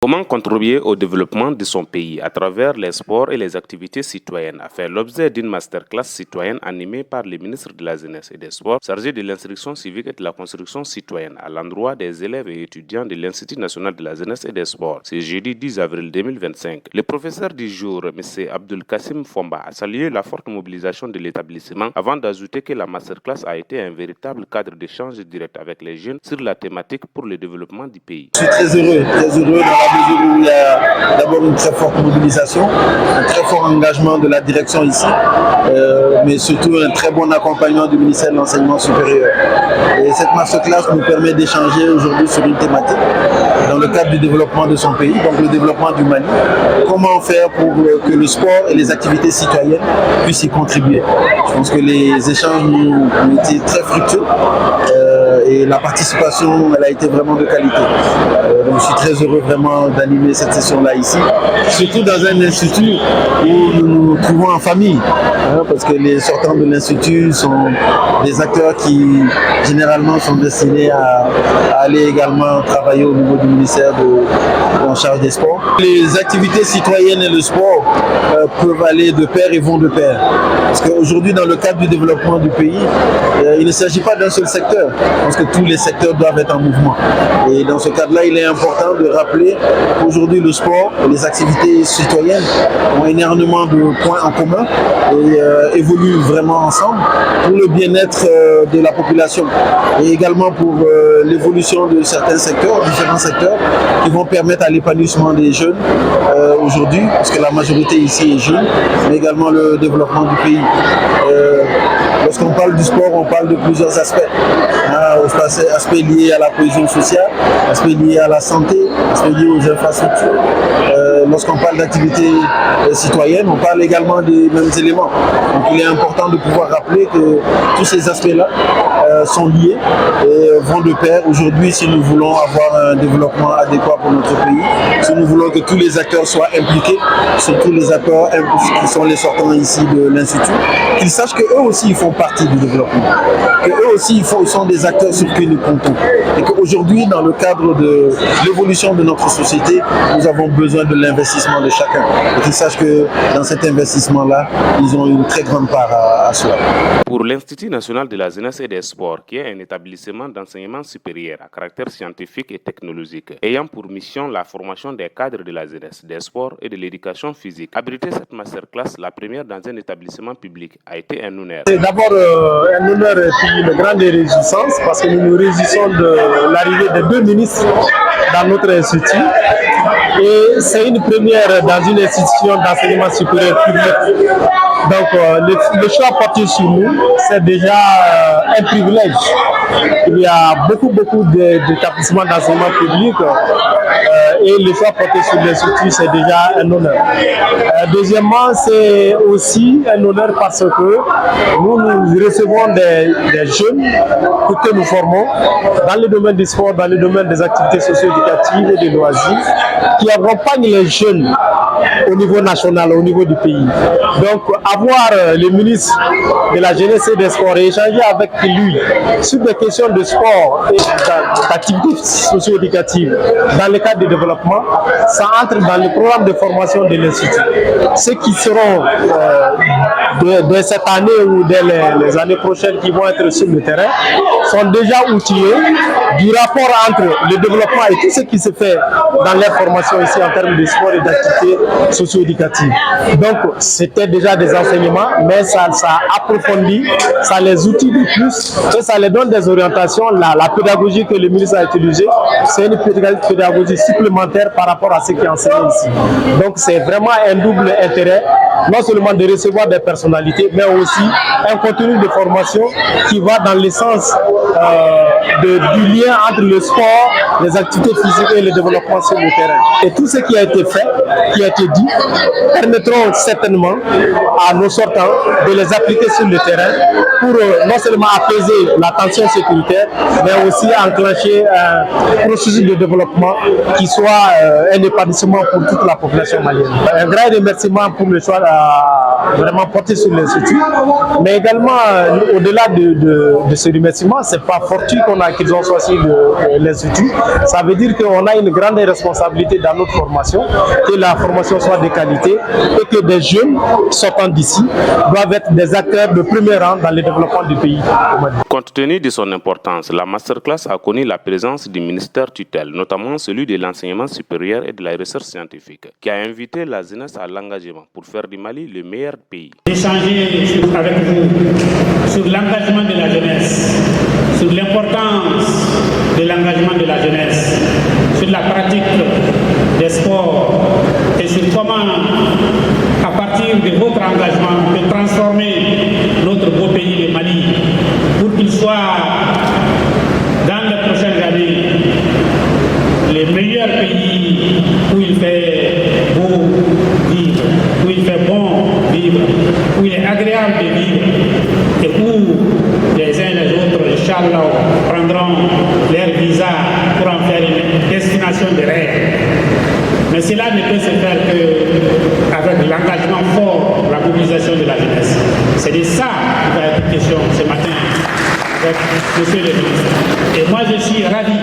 Comment contribuer au développement de son pays à travers les sports et les activités citoyennes a fait l'objet d'une masterclass citoyenne animée par le ministre de la Jeunesse et des Sports, chargé de l'instruction civique et de la construction citoyenne à l'endroit des élèves et étudiants de l'Institut national de la Jeunesse et des Sports. C'est jeudi 10 avril 2025. Le professeur du jour, M. Abdul Kassim Fomba, a salué la forte mobilisation de l'établissement avant d'ajouter que la masterclass a été un véritable cadre d'échange direct avec les jeunes sur la thématique pour le développement du pays. Je suis très heureux dans la mesure où il y a d'abord une très forte mobilisation, un très fort engagement de la direction ici, mais surtout un très bon accompagnement du ministère de l'Enseignement supérieur. Et cette masterclass nous permet d'échanger aujourd'hui sur une thématique dans le cadre du développement de son pays, donc le développement du Mali. Comment faire pour que le sport et les activités citoyennes puissent y contribuer. Je pense que les échanges ont été très fructueux. Et la participation, elle a été vraiment de qualité. Donc je suis très heureux vraiment d'animer cette session-là ici, surtout dans un institut où nous nous trouvons en famille, parce que les sortants de l'institut sont des acteurs qui généralement sont destinés à aller également travailler au niveau du ministère en charge des sports. Les activités citoyennes et le sport peuvent aller de pair et vont de pair. Parce qu'aujourd'hui, dans le cadre du développement du pays, il ne s'agit pas d'un seul secteur. Je pense que tous les secteurs doivent être en mouvement. Et dans ce cadre-là, il est important de rappeler qu'aujourd'hui, le sport et les activités citoyennes ont énormément de points en commun et évoluent vraiment ensemble pour le bien-être de la population et également pour l'évolution de certains secteurs, différents secteurs, qui vont permettre à l'épanouissement des jeunes aujourd'hui, parce que la majorité ici est jeune, mais également le développement du pays. Lorsqu'on parle du sport, on parle de plusieurs aspects. Aspects liés à la cohésion sociale, aspects liés à la santé, aspects liés aux infrastructures. Lorsqu'on parle d'activités citoyennes, on parle également des mêmes éléments. Donc il est important de pouvoir rappeler que tous ces aspects-là sont liés et vont de pair. Aujourd'hui, si nous voulons avoir un développement adéquat pour notre pays, si nous voulons que tous les acteurs soient impliqués, surtout les acteurs qui sont les sortants ici de l'Institut, qu'ils sachent qu'eux aussi ils font partie du développement, qu'eux aussi ils sont des acteurs sur qui nous comptons. Et qu'aujourd'hui, dans le cadre de l'évolution de notre société, nous avons besoin de l'investissement de chacun. Et qu'ils sachent que dans cet investissement-là, ils ont une très grande part à cela. Pour l'Institut national de la jeunesse et des sports, qui est un établissement d'enseignement supérieur à caractère scientifique et technologique, ayant pour mission la formation des cadres de la jeunesse, des sports et de l'éducation physique, abriter cette masterclass, la première dans un établissement public, a été un honneur. C'est d'abord un honneur et puis une grande réjouissance parce que nous nous réjouissons de l'arrivée de 2 ministres dans notre institut. Et c'est une première dans une institution d'enseignement supérieur public. Donc le choix porté sur nous, c'est déjà un privilège. Il y a beaucoup d'établissements d'enseignement public et le choix porté sur l'institut, c'est déjà un honneur. Deuxièmement, c'est aussi un honneur parce que nous recevons des jeunes que nous formons dans le domaine du sport, dans le domaine des activités socio-éducatives et des loisirs, qui accompagnent les jeunes au niveau national, au niveau du pays. Donc, avoir le ministre de la Jeunesse et des Sports et échanger avec lui sur des questions de sport et d'activités socio-éducatives dans le cadre du développement, ça entre dans le programme de formation de l'Institut. Ceux qui seront de cette année ou dès les années prochaines qui vont être sur le terrain sont déjà outillés du rapport entre le développement et tout ce qui se fait dans les formations ici en termes de sport et d'activités socio-éducatives. Donc, c'était déjà des enseignements, mais ça approfondit, ça les outille de plus et ça les donne des orientations. La pédagogie que le ministre a utilisée, c'est une pédagogie supplémentaire par rapport à ce qui est enseigné ici. Donc, c'est vraiment un double intérêt, non seulement de recevoir des personnalités, mais aussi un contenu de formation qui va dans le sens du lien entre le sport, les activités physiques et le développement sur le terrain. Et tout ce qui a été fait, qui a été dit, permettront certainement à nos sortants de les appliquer sur le terrain pour non seulement apaiser la tension sécuritaire, mais aussi enclencher un processus de développement qui soit un épanouissement pour toute la population malienne. Un grand remerciement pour le choix vraiment porté sur l'Institut. Mais également, au-delà de ce remerciement, ce n'est pas fortuit qu'ils ont choisi l'Institut. Ça veut dire qu'on a une grande responsabilité dans notre formation, que la formation soit de qualité et que des jeunes sortant d'ici doivent être des acteurs de premier rang dans le développement du pays. Compte tenu de son importance, la masterclass a connu la présence du ministère tutelle, notamment celui de l'enseignement supérieur et de la recherche scientifique, qui a invité la jeunesse à l'engagement pour faire du Mali le meilleur pays. Échanger avec vous sur l'engagement de la jeunesse, sur l'importance de l'engagement de la jeunesse, sur la pratique des sports et sur comment, à partir de votre engagement, de transformer notre beau pays, le Mali, pour qu'il soit, dans les prochaines années, les meilleurs pays où il fait beau vivre, où il fait bon vivre, où il est agréable de vivre et où les uns et les autres, Inch'Allah, prendront leur visa pour en faire une destination de rêve. Mais cela ne peut se faire qu'avec l'engagement fort, la mobilisation de la jeunesse. C'est de ça qu'il va être question ce matin avec M. le ministre. Et moi, je suis ravi